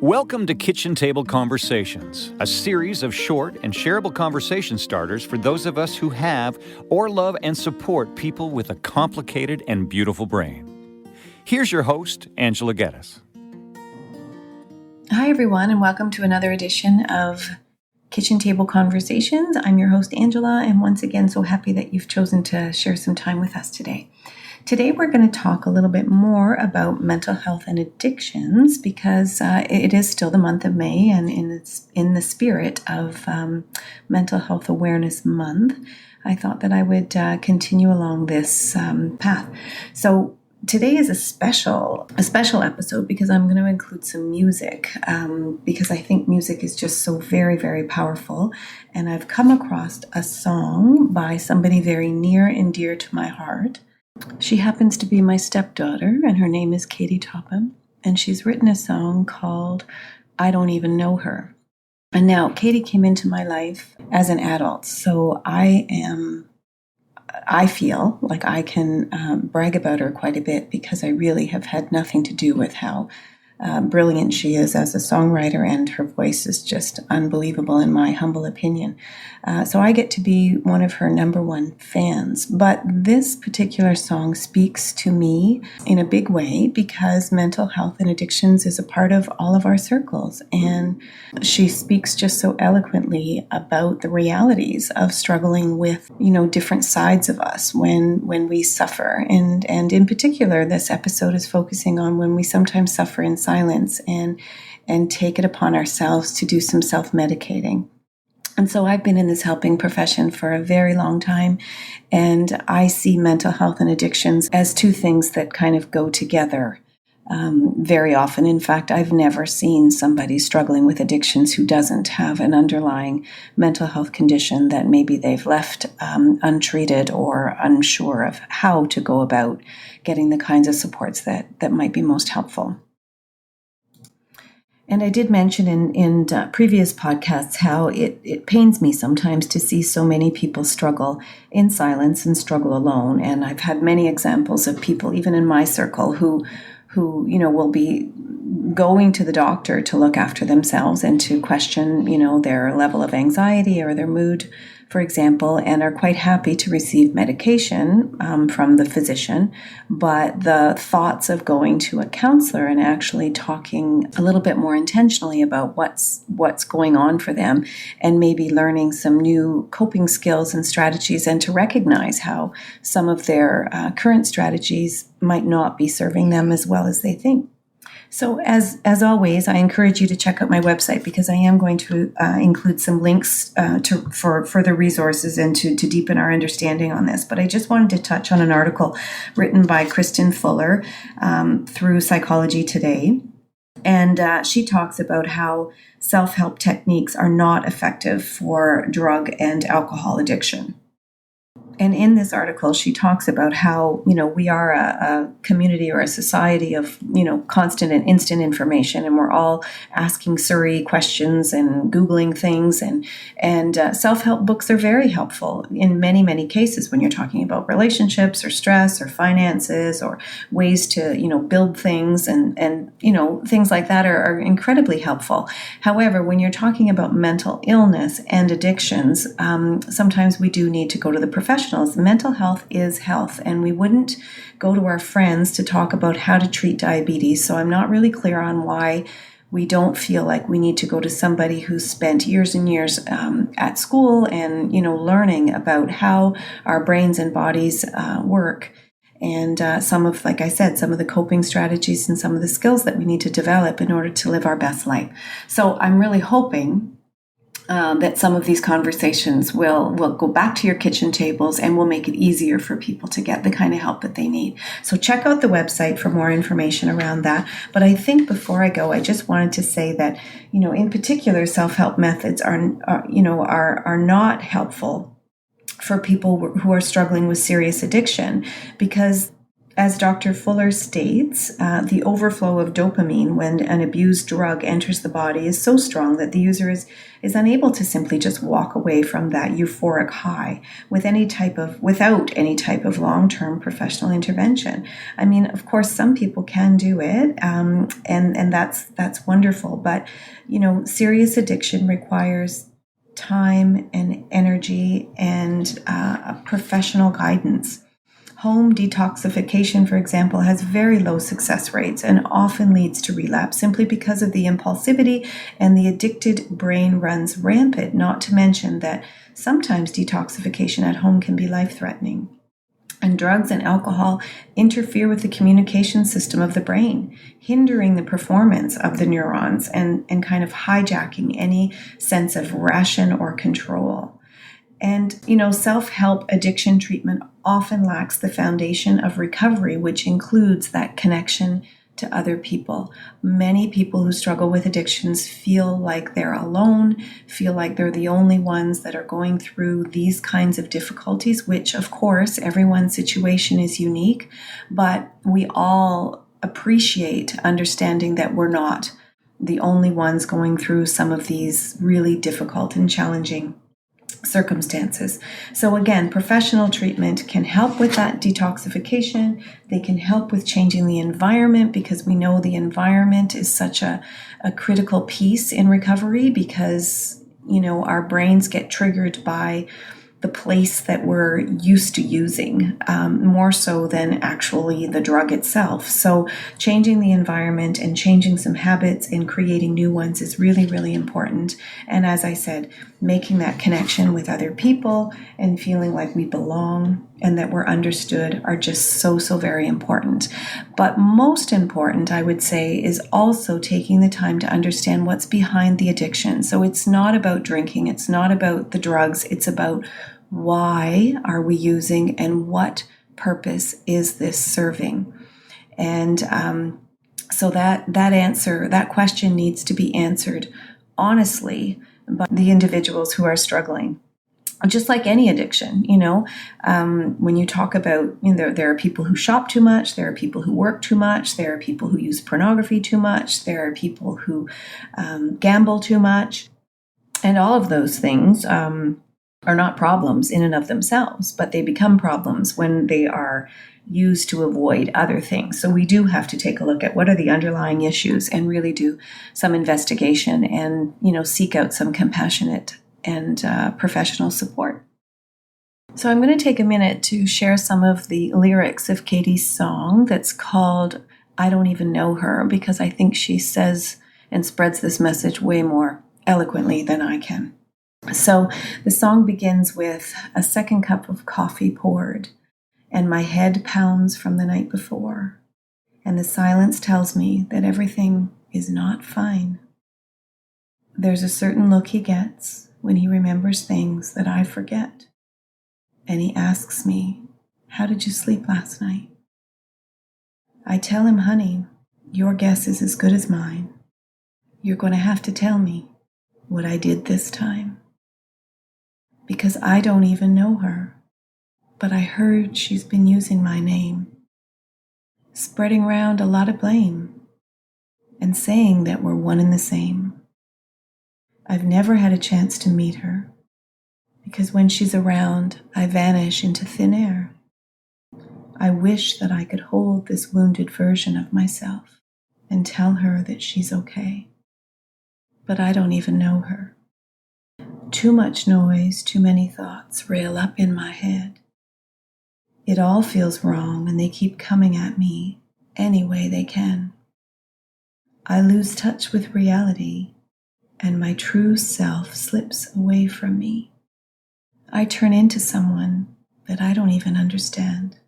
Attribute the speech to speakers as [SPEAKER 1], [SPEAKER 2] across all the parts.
[SPEAKER 1] Welcome to Kitchen Table Conversations, a series of short and shareable conversation starters for those of us who have or love and support people with a complicated and beautiful brain. Here's your host, Angela Geddes.
[SPEAKER 2] Hi, everyone, and welcome to another edition of Kitchen Table Conversations. I'm your host, Angela, and once again, so happy that you've chosen to share some time with us today. Today, we're going to talk a little bit more about mental health and addictions because it is still the month of May, and in the spirit of Mental Health Awareness Month, I thought that I would continue along this path. So today is a special episode because I'm going to include some music because I think music is just so very, very powerful. And I've come across a song by somebody very near and dear to my heart. She happens to be my stepdaughter, and her name is Katy Topham, and she's written a song called I Don't Even Know Her. And now Katy came into my life as an adult, so I feel like I can brag about her quite a bit because I really have had nothing to do with how brilliant she is as a songwriter, and her voice is just unbelievable in my humble opinion. So I get to be one of her number one fans. But this particular song speaks to me in a big way because mental health and addictions is a part of all of our circles. And she speaks just so eloquently about the realities of struggling with, different sides of us when we suffer. And in particular, this episode is focusing on when we sometimes suffer in silence and take it upon ourselves to do some self-medicating. And so I've been in this helping profession for a very long time, and I see mental health and addictions as two things that kind of go together very often. In fact, I've never seen somebody struggling with addictions who doesn't have an underlying mental health condition that maybe they've left untreated or unsure of how to go about getting the kinds of supports that might be most helpful. And I did mention in previous podcasts how it pains me sometimes to see so many people struggle in silence and struggle alone. And I've had many examples of people, even in my circle, who will be going to the doctor to look after themselves and to question, their level of anxiety or their mood, for example, and are quite happy to receive medication from the physician. But the thoughts of going to a counselor and actually talking a little bit more intentionally about what's going on for them, and maybe learning some new coping skills and strategies, and to recognize how some of their current strategies might not be serving them as well as they think. So as always, I encourage you to check out my website because I am going to include some links for further resources and to deepen our understanding on this. But I just wanted to touch on an article written by Kristen Fuller through Psychology Today. And she talks about how self-help techniques are not effective for drug and alcohol addiction. And in this article, she talks about how, we are a community or a society of, constant and instant information, and we're all asking Siri questions and Googling things. And self-help books are very helpful in many, many cases when you're talking about relationships or stress or finances or ways to, build things and things like that are incredibly helpful. However, when you're talking about mental illness and addictions, sometimes we do need to go to the professionals. Mental health is health, and we wouldn't go to our friends to talk about how to treat diabetes. So I'm not really clear on why we don't feel like we need to go to somebody who's spent years and years at school and, learning about how our brains and bodies work. And some of the coping strategies and some of the skills that we need to develop in order to live our best life. So I'm really hoping that some of these conversations will go back to your kitchen tables and will make it easier for people to get the kind of help that they need. So check out the website for more information around that. But I think before I go, I just wanted to say that, in particular, self-help methods are not helpful for people who are struggling with serious addiction, because As Dr. Fuller states, the overflow of dopamine when an abused drug enters the body is so strong that the user is unable to simply just walk away from that euphoric high without any type of long-term professional intervention. I mean, of course, some people can do it, and that's wonderful. But serious addiction requires time and energy and professional guidance. Home detoxification, for example, has very low success rates and often leads to relapse simply because of the impulsivity, and the addicted brain runs rampant, not to mention that sometimes detoxification at home can be life-threatening. And drugs and alcohol interfere with the communication system of the brain, hindering the performance of the neurons and kind of hijacking any sense of ration or control. And, self-help addiction treatment often lacks the foundation of recovery, which includes that connection to other people. Many people who struggle with addictions feel like they're alone, feel like they're the only ones that are going through these kinds of difficulties, which, of course, everyone's situation is unique, but we all appreciate understanding that we're not the only ones going through some of these really difficult and challenging circumstances. So again, professional treatment can help with that detoxification. They can help with changing the environment, because we know the environment is such a critical piece in recovery, because, our brains get triggered by the place that we're used to using, more so than actually the drug itself. So changing the environment and changing some habits and creating new ones is really, really important. And as I said, making that connection with other people and feeling like we belong and that we're understood are just so, so very important. But most important, I would say, is also taking the time to understand what's behind the addiction. So it's not about drinking, it's not about the drugs, it's about why are we using and what purpose is this serving? And so that question needs to be answered honestly by the individuals who are struggling. Just like any addiction, when you talk about, there are people who shop too much, there are people who work too much, there are people who use pornography too much, there are people who gamble too much, and all of those things are not problems in and of themselves, but they become problems when they are used to avoid other things. So we do have to take a look at what are the underlying issues and really do some investigation and, seek out some compassionate and professional support. So I'm going to take a minute to share some of the lyrics of Katy's song that's called I Don't Even Know Her, because I think she says and spreads this message way more eloquently than I can. So the song begins with a second cup of coffee poured, and my head pounds from the night before, and the silence tells me that everything is not fine. There's a certain look he gets when he remembers things that I forget, and he asks me, how did you sleep last night? I tell him, honey, your guess is as good as mine. You're going to have to tell me what I did this time. Because I don't even know her, but I heard she's been using my name, spreading around a lot of blame, and saying that we're one and the same. I've never had a chance to meet her, because when she's around, I vanish into thin air. I wish that I could hold this wounded version of myself and tell her that she's okay, but I don't even know her. Too much noise, too many thoughts rail up in my head. It all feels wrong and they keep coming at me any way they can. I lose touch with reality and my true self slips away from me. I turn into someone that I don't even understand.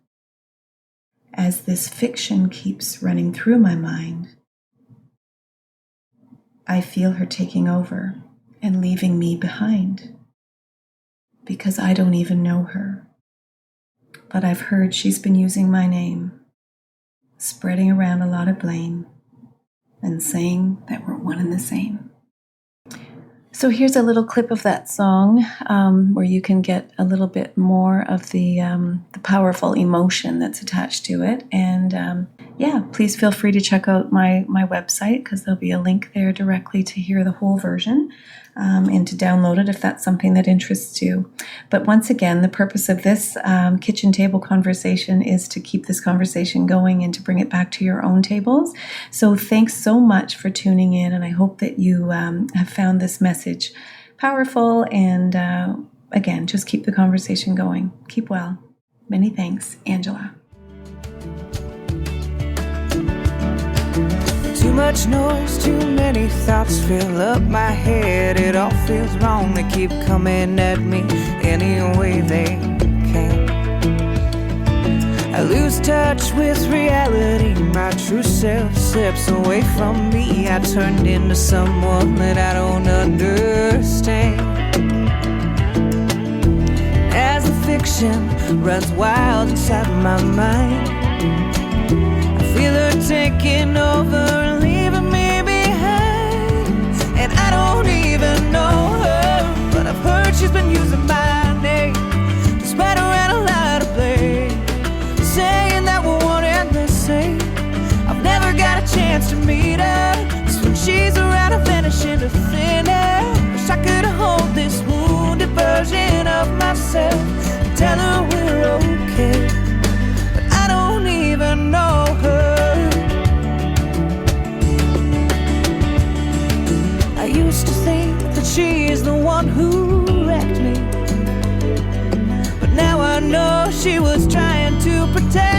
[SPEAKER 2] As this fiction keeps running through my mind, I feel her taking over and leaving me behind, because I don't even know her. But I've heard she's been using my name, spreading around a lot of blame, and saying that we're one and the same. So here's a little clip of that song where you can get a little bit more of the powerful emotion that's attached to it. And please feel free to check out my website, because there'll be a link there directly to hear the whole version and to download it if that's something that interests you. But once again, the purpose of this kitchen table conversation is to keep this conversation going and to bring it back to your own tables. So thanks so much for tuning in, and I hope that you have found this message powerful. And again, just keep the conversation going. Keep well. Many thanks, Angela.
[SPEAKER 3] Too much noise, too many thoughts fill up my head. It all feels wrong, they keep coming at me any way they can. I lose touch with reality, my true self slips away from me. I turned into someone that I don't understand. As the fiction runs wild inside my mind, I feel her taking over and leaving me behind. And I don't even know her, but I've heard she's been using my name to spread around a lot of blame, saying that we're one and the same. I've never got a chance to meet her, 'cause when she's around I vanish into thin air. Wish I could hold this wounded version of myself and tell her we're okay, but I don't even know her. I used to think that she is the one who wrecked me, but now I know she was trying to protect